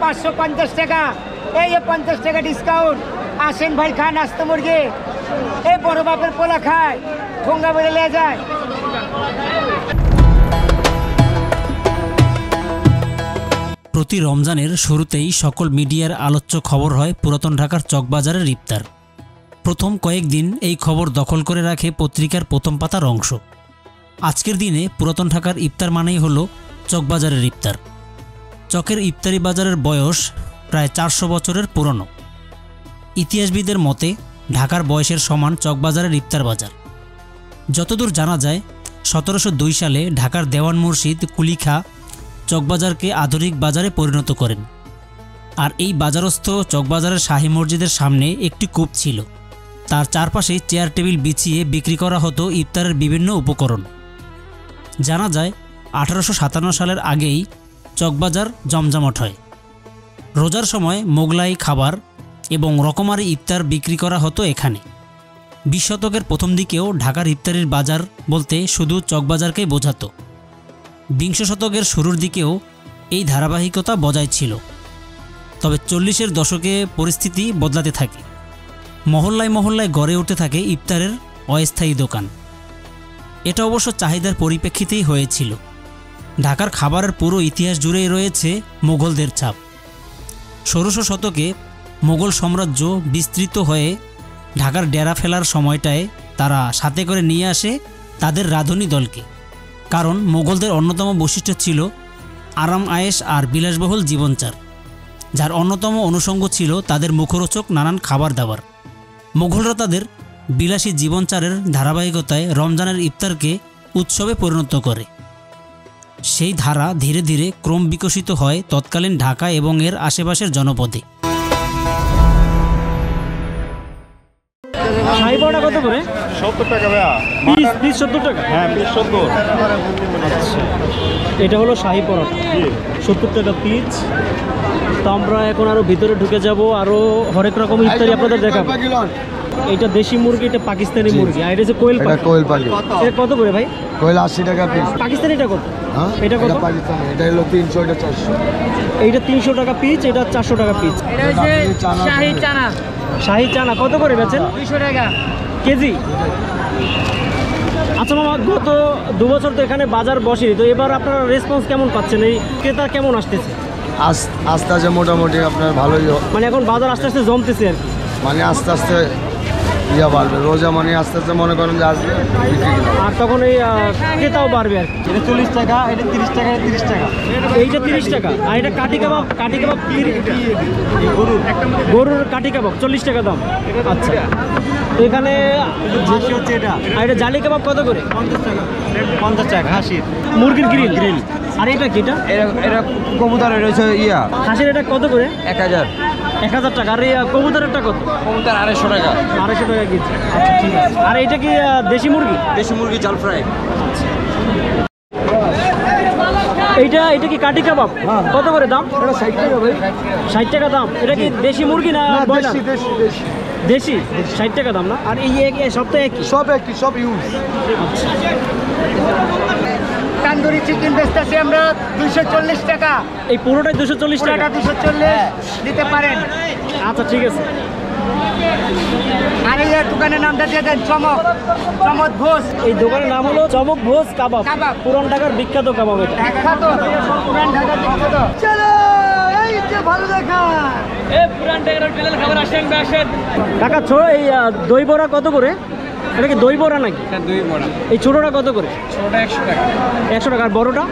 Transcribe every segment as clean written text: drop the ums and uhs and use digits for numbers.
550 টাকা। এই 50 টাকা ডিসকাউন্ট। আসেন ভাই, খান আস্ত মুরগি। এই বড় বাপের পোলা খায়, ঠোঙ্গা বেড়ে লেয়া যায়। প্রতি রমজানের শুরুতেই সকল মিডিয়ার আলোচ্য খবর হয় পুরাতন ঢাকার চকবাজারের ইফতার। প্রথম কয়েকদিন এই খবর দখল করে রাখে পত্রিকার প্রথম পাতার অংশ। আজকের দিনে পুরাতন ঢাকার ইফতার মানেই হলো চকবাজারের ইফতার। চকের ইফতারি বাজারের বয়স প্রায় 400 বছরের পুরনো। ইতিহাসবিদের মতে ঢাকার বয়সের সমান চকবাজারের ইফতার বাজার। যতদূর জানা যায় 1702 সালে ঢাকার দেওয়ান মুর্শিদ কুলি খাঁ চকবাজারকে আধুনিক বাজারে পরিণত করেন। আর এই বাজারস্থ চকবাজারের শাহী মসজিদের সামনে একটি কূপ ছিল। তার চারপাশে চেয়ার টেবিল বিছিয়ে বিক্রি করা হতো ইফতারের বিভিন্ন উপকরণ। জানা যায় 1857 সালের আগেই চকবাজার জমজমাট হয়। রোজার সময় মোগলাই খাবার এবং রকমারি ইফতার বিক্রি করা হতো এখানে। 20 শতকের প্রথম দিকেও ঢাকার ইফতারির বাজার বলতে শুধু চকবাজারকেই বোঝাতো। 20 শতকের শুরুর দিকেও এই ধারাবাহিকতা বজায় ছিল। তবে 40-এর দশকে পরিস্থিতি বদলাতে থাকে। মহল্লায় মহল্লায় গড়ে উঠতে থাকে ইফতারের অস্থায়ী দোকান। এটা অবশ্য চাহিদার পরিপ্রেক্ষিতেই হয়েছিল। ঢাকার খাবারের পুরো ইতিহাস জুড়েই রয়েছে মোগলদের ছাপ। 1600 শতকে মোগল সাম্রাজ্য বিস্তৃত হয়ে ঢাকার ডেরা ফেলার সময়টায় তারা সাথে করে নিয়ে আসে তাদের রাঁধুনি দলকে। কারণ মোগলদের অন্যতম বৈশিষ্ট্য ছিল আরাম আয়েশ আর বিলাসবহুল জীবনচার, যার অন্যতম অনুষঙ্গ ছিল তাদের মুখরোচক নানান খাবার দাবার। মোগলরা তাদের বিলাসী জীবনচারের ধারাবাহিকতায় রমজানের ইফতারকে উৎসবে পরিণত করে। সেই ধারা ধীরে ধীরে ক্রম বিকশিত হয় তৎকালীন ঢাকা এবং এর আশেপাশের জনপদে। শাহী পরোটা কত করে? 70 টাকা ভাইয়া। পিস 70 টাকা? হ্যাঁ, পিস 70। আচ্ছা, এটা হলো শাহী পরোটা, 70 টাকা পিস। তো আমরা এখন আরো ভিতরে ঢুকে যাব, আরো হরেক রকম ইফতারি আপনাদের দেখাবো। এটা দেশি মুরগি, এটা পাকিস্তানি মুরগি, আর এটা হচ্ছে কোয়েল পাখি। কোয়েল পাখি। এটা কত করে ভাই? কোয়েল 80 টাকা পিস। পাকিস্তানিটা কত? হ্যাঁ, এটা কত? পাকিস্তানি। এটা হলো 300, এটা 400। এইটা 300 টাকা পিস, এটা 400 টাকা পিস। এটা হচ্ছে শাহী চানা। শাহী চানা কত করে বেচেন? 200 টাকা কেজি। আচ্ছা মামা, গত 2 বছর তো এখানে বাজার বসেনি, তো এবার আপনারা রেসপন্স কেমন পাচ্ছেন? এই ক্রেতা কেমন আসতেছে? আস্তে আস্তে মোটামুটি আপনার ভালোই, মানে এখন বাজার আস্তে আস্তে জমতেছে আর কি। মানে আস্তে আস্তে ইয়া বাড়বে। রোজা মানে আস্তে আস্তে মনে করেন যে আসবে, আর তখন এই ক্রেতাও বাড়বে আর কি। এটা 40 টাকা, এটা 30 টাকা, 30 টাকা। এইটা 30 টাকা। আর এটা কাঠি কাবাব, গরুর কাঠি কাবাব 40 টাকা দাম। আচ্ছা, তো এখানে হচ্ছে এটা। আর এটা জালি কাবাব কত করে? 50 টাকা হাসির। মুরগির গ্রিল। আর এটা কি? এটা কবুতর রয়েছে ইয়া। হাঁসের এটা কত করে? 1000 টাকা। আর এই কবুতরেরটা কত? কবুতর 250 টাকা। 250 টাকা কেজি। আচ্ছা, ঠিক আছে। আর এটা কি দেশি মুরগি? দেশি মুরগি জাল ফ্রাই। এইটা কি কাঠি কাবাব? কত করে দাম? এটা 60 টাকা ভাই। 60 টাকা দাম। এটা কি দেশি মুরগি না ব্রয়লার? দেশি 60 টাকা দাম না? আর এই সব তো একই? সব একই, সব ইউজ। আচ্ছা, তান্দুরি চিকেন বেচতেছি আমরা 240 টাকা। এই পুরোটাই 240 টাকা? 240 দিতে পারেন। আচ্ছা, ঠিক আছে। আর এই দোকানের নামটা দিয়ে দেন, চমক ভোজ। এই দোকানের নাম হলো চমক ভোজ কাবাব। পুরান ঢাকার বিখ্যাত কাবাব এটা। পুরান ঢাকার বিখ্যাত। চলো, এই যে ভালো দেখা। পুরান ঢাকার হোটেলের খাবার আসেন। কাকা, এই দই বড়া কত করে? এটা কি দই বড়া নাকি? এটা দই বড়া। এই ছোটটা কত করে? ছোটটা 100 টাকা। 100 টাকা। আর বড়টা?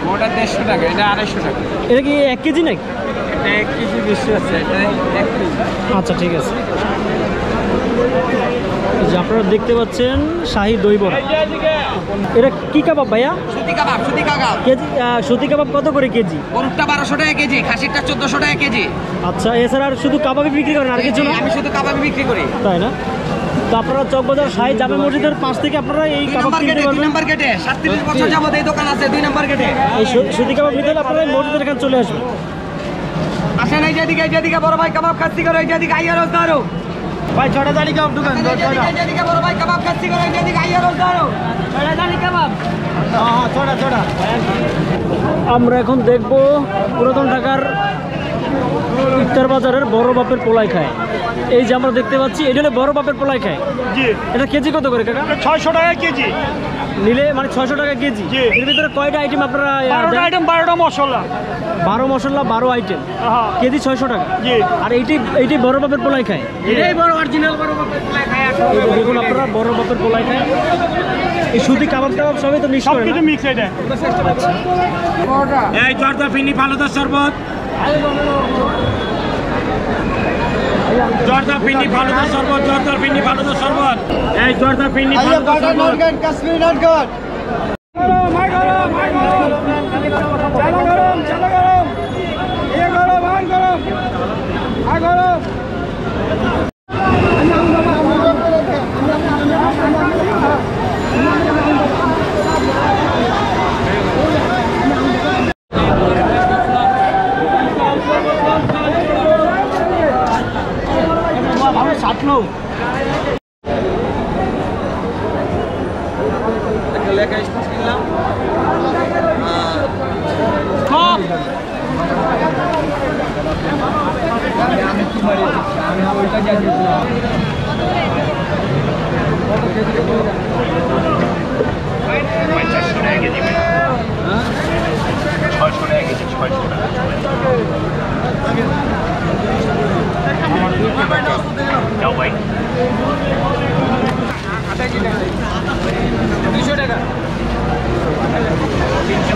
বড়টা 150 টাকা। এটা 250 টাকা। এটা কি 1 কেজি নাকি? এটা 1 কেজি বেশি আছে, এটা 1 কেজি। আচ্ছা, ঠিক আছে। যে আপনারা দেখতে পাচ্ছেন শাহী দই বড়া। এটা কি কাবাব ভাইয়া? সুতি কাবাব। কেজি সুতি কাবাব কত করে কেজি? গরুরটা 1200 টাকা কেজি, খাসিরটা 1400 টাকা কেজি। আচ্ছা, এছাড়া আর শুধু কাবাবই বিক্রি করেন, আর কিছু না? আমি শুধু কাবাবই বিক্রি করি। তাই না? তো আপনারা চকবাজার শাহী জামে মসজিদের পাশ থেকে আপনারা এই কাবাব কিনতে পারবেন। 2 নম্বর গেটে 37 বছর যাবত এই দোকান আছে। 2 নম্বর গেটে এই সুতি কাবাব নিতে হলে আপনারা মসজিদের এখানে চলে আসবেন। আসেন, এই যেদিকে বড় ভাই কাবাব খাচ্ছি করে, এই যেদিকে আইয়া রোজ দাঁড়ো ভাই। 6টা জালি কাবাব দোকান। যেদিকে বড় ভাই কাবাব খাচ্ছি করে, এই যেদিকে আইয়া রোজ দাঁড়ো। 6টা জালি কাবাব। আমরা এখন দেখব পুরাতন ঢাকার ইফতার বাজারের বড় বাপের পোলাই খায়। এই যে আমরা দেখতে পাচ্ছি এটা হলো বড় বাপের পোলাই খায়। জি, এটা কেজি কত করে কাকা? 600 টাকা কেজি। নিলে মানে 600 টাকা কেজি। জি। এর ভিতরে কয়টা আইটেম আপনারা? 12টা আইটেম, 12টা মশলা। 12 মশলা, 12 আইটেম, হ্যাঁ। কেজি 600 টাকা। জি। আর এইটি বড় বাপের পোলাই খায়। এটাই বড় অরিজিনাল বড় বাপের পোলাই খায়। এই যে দেখুন আপনারা বড় বাপের পোলাই খায়। এই সুতি কাবাব টাবাব সবই তো মিক্স সব করে কিছু না? মিক্স এটা। এই জর্দা ফিনি ফালুদার শরবত, জর্দা ফিনি ফালুদার শরবত, জর্দা ফিনি ফালুদার শরবত, এই জর্দা ফিনি ফালুদার শরবত। কাশ্মীরি নাটগর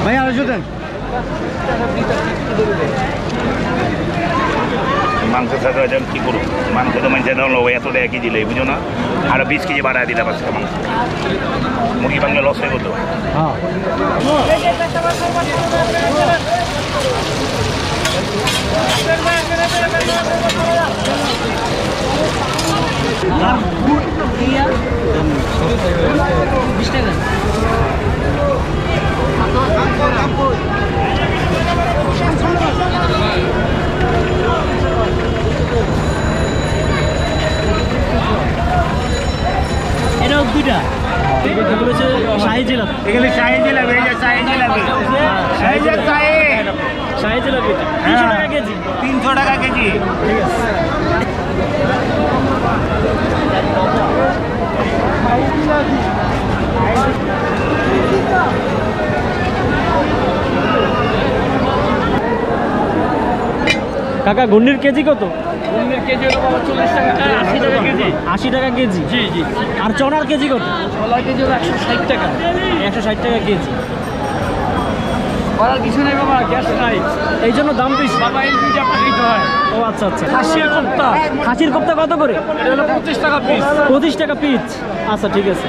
ভাই আড়াইশো দেন। মাংস সাথে যেন কী করুন, মাংস তো মানুষের ধরো 100 টাকা কেজি লেগে বুঝো না, আরো 20 কেজি বাড়ায় দিলাম আজকে মাংস। মুরগি বাংলা লস হয়ে গেল। হ্যাঁ। এটাও দুইটা। এগুলো হচ্ছে শাহী জিলাপি। এখানে শাহী জিলাপি, এই যে শাহী জিলাপি, এই যে শাহী জিলাপি 300 টাকা কেজি। 300 টাকা কেজি। ঠিক আছে। কাকা ঘূর্ণির কেজি কত? ঘুগনির কেজি হলো বাবা 40 টাকা, 80 টাকা কেজি। 80 টাকা কেজি। জি জি। আর চনার কেজি কত? ছোলার কেজি হলো 160 টাকা। 160 টাকা কেজি। করার কিছু নেই বাবা, গ্যাস নাই, এই জন্য দাম বেশি। বাবা এলপিজি আপনার দিতে হয়। ও আচ্ছা আচ্ছা। খাসির কোপ্তা, খাসির কোপ্তা কত করে? এটা হলো 25 টাকা পিস। 25 টাকা পিস। আচ্ছা ঠিক আছে।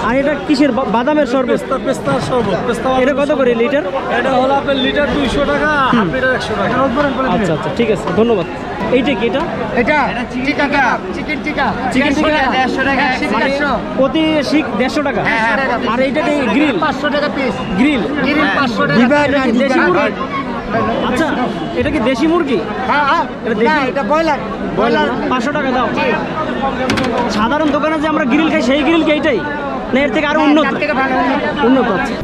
আর এটা কিসের? বাদামের শরবত? পেস্তার শরবত, পেস্তা। এটা কত করে লিটার? এটা হলো আপনার লিটার 200 টাকা, হাফ লিটার 100 টাকা। আচ্ছা আচ্ছা ঠিক আছে, ধন্যবাদ। এইটা কি? এটা এটা চিকেন টিকা, চিকেন টিকা, চিকেন টিকা 150 টাকা, 150। প্রতি শিক 150 টাকা। আর এইটা কি গ্রিল? 500 টাকা পিস। গ্রিল গ্রিল 500 টাকা। এটা কি দেশি মুরগি? আচ্ছা এটা কি দেশি মুরগি? হ্যাঁ, এটা দেশি? এটা ব্রয়লার। ব্রয়লার 500 টাকা দাও। সাধারণ দোকানে যে আমরা গ্রিল খাই সেই গ্রিল কি এইটাই, না এর থেকে আরো উন্নত? তার থেকে ভালো উন্নত। উন্নত আছে।